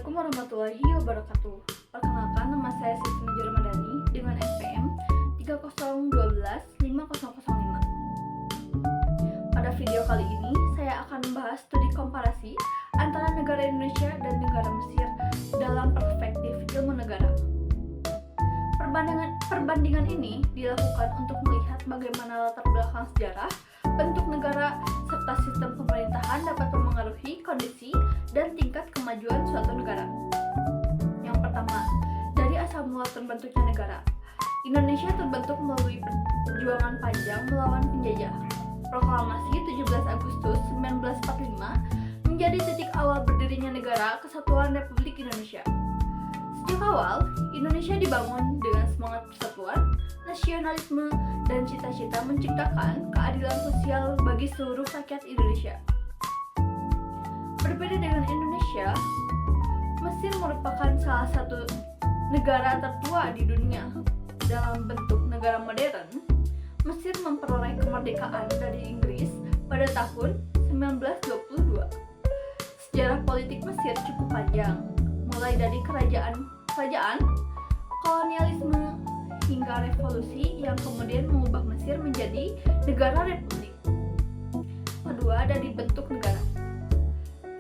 Assalamualaikum warahmatullahi wabarakatuh. Perkenalkan, nama saya Siti Najwa Ramadhani dengan NPM 3012505. Pada video kali ini, saya akan membahas studi komparasi antara negara Indonesia dan negara Mesir dalam perspektif ilmu negara. Perbandingan ini dilakukan untuk melihat bagaimana latar belakang sejarah, bentuk negara, serta sistem pemerintahan dapat mempengaruhi kondisi dan tingkat kemajuan suatu negara. Yang pertama, dari asal mula terbentuknya negara. Indonesia terbentuk melalui perjuangan panjang melawan penjajah. Proklamasi 17 Agustus 1945 menjadi titik awal berdirinya Negara Kesatuan Republik Indonesia. Sejak awal, Indonesia dibangun dengan semangat persatuan, nasionalisme, dan cita-cita menciptakan keadilan sosial bagi seluruh rakyat Indonesia. Berbeda dengan Indonesia, Mesir merupakan salah satu negara tertua di dunia. Dalam bentuk negara modern, Mesir memperoleh kemerdekaan dari Inggris pada tahun 1922. Sejarah politik Mesir cukup panjang, mulai dari kerajaan, kolonialisme, hingga revolusi yang kemudian mengubah Mesir menjadi negara republik. Kedua, dari bentuk negara.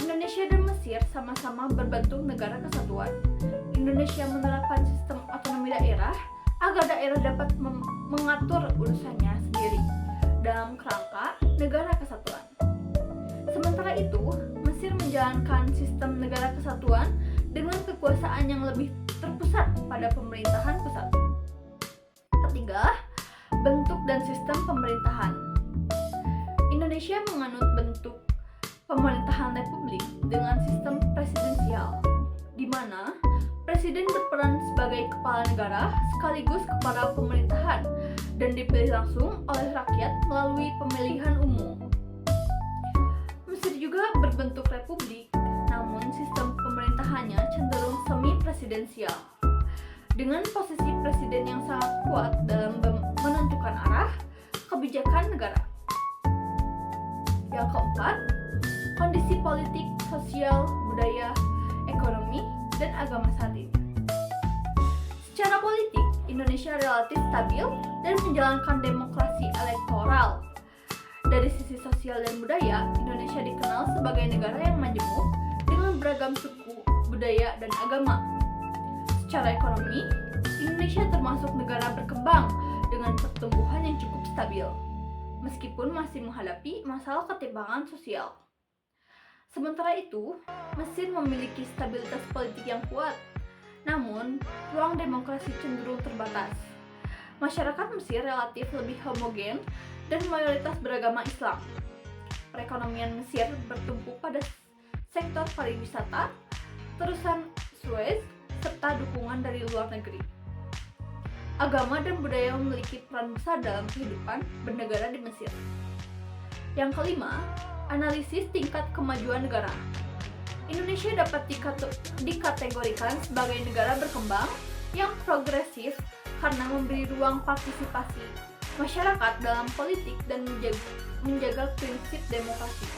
Indonesia dan Mesir sama-sama berbentuk negara kesatuan. Indonesia menerapkan sistem otonomi daerah agar daerah dapat mengatur urusannya sendiri dalam kerangka negara kesatuan. Sementara itu, Mesir menjalankan sistem negara kesatuan dengan kekuasaan yang lebih terpusat pada pemerintahan pusat. Ketiga, bentuk dan sistem pemerintahan. Indonesia menganut bentuk pemerintahan republik dengan sistem presidensial, di mana presiden berperan sebagai kepala negara sekaligus kepala pemerintahan dan dipilih langsung oleh rakyat melalui pemilihan umum. Mesir juga berbentuk republik, namun sistem pemerintahannya cenderung semi-presidensial, dengan posisi presiden yang sangat kuat dalam menentukan arah kebijakan negara. Yang keempat, kondisi politik, sosial, budaya, ekonomi, dan agama saat ini. Secara politik, Indonesia relatif stabil dan menjalankan demokrasi elektoral. Dari sisi sosial dan budaya, Indonesia dikenal sebagai negara yang majemuk dengan beragam suku, budaya, dan agama. Secara ekonomi, Indonesia termasuk negara berkembang dengan pertumbuhan yang cukup stabil, meskipun masih menghadapi masalah ketimpangan sosial. Sementara itu, Mesir memiliki stabilitas politik yang kuat, namun ruang demokrasi cenderung terbatas. Masyarakat Mesir relatif lebih homogen dan mayoritas beragama Islam. Perekonomian Mesir bertumpu pada sektor pariwisata, terusan Suez, serta dukungan dari luar negeri. Agama dan budaya memiliki peran besar dalam kehidupan bernegara di Mesir. Yang kelima, analisis tingkat kemajuan negara. Indonesia dapat dikategorikan sebagai negara berkembang yang progresif karena memberi ruang partisipasi masyarakat dalam politik dan menjaga prinsip demokrasi.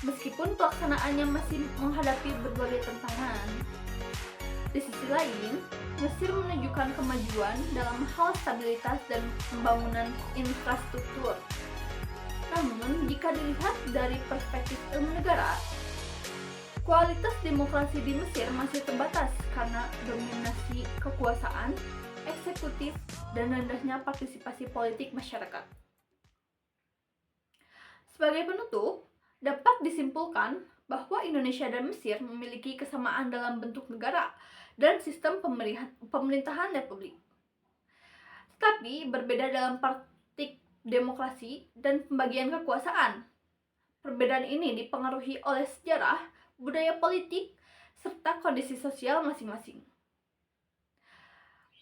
Meskipun pelaksanaannya masih menghadapi berbagai tantangan. Di sisi lain, Mesir menunjukkan kemajuan dalam hal stabilitas dan pembangunan infrastruktur. Namun, jika dilihat dari perspektif ilmu negara, kualitas demokrasi di Mesir masih terbatas karena dominasi kekuasaan, eksekutif, dan rendahnya partisipasi politik masyarakat. Sebagai penutup, dapat disimpulkan bahwa Indonesia dan Mesir memiliki kesamaan dalam bentuk negara dan sistem pemerintahan republik. Tetapi berbeda dalam praktik demokrasi dan pembagian kekuasaan. Perbedaan ini dipengaruhi oleh sejarah, budaya politik, serta kondisi sosial masing-masing.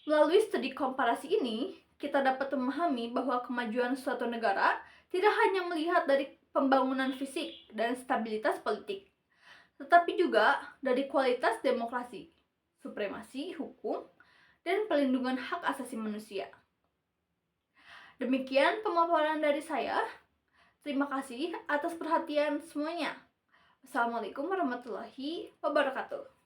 Melalui studi komparasi ini, kita dapat memahami bahwa kemajuan suatu negara tidak hanya melihat dari pembangunan fisik dan stabilitas politik, tetapi juga dari kualitas demokrasi, supremasi hukum, dan pelindungan hak asasi manusia. Demikian pemaparan dari saya. Terima kasih atas perhatian semuanya. Wassalamualaikum warahmatullahi wabarakatuh.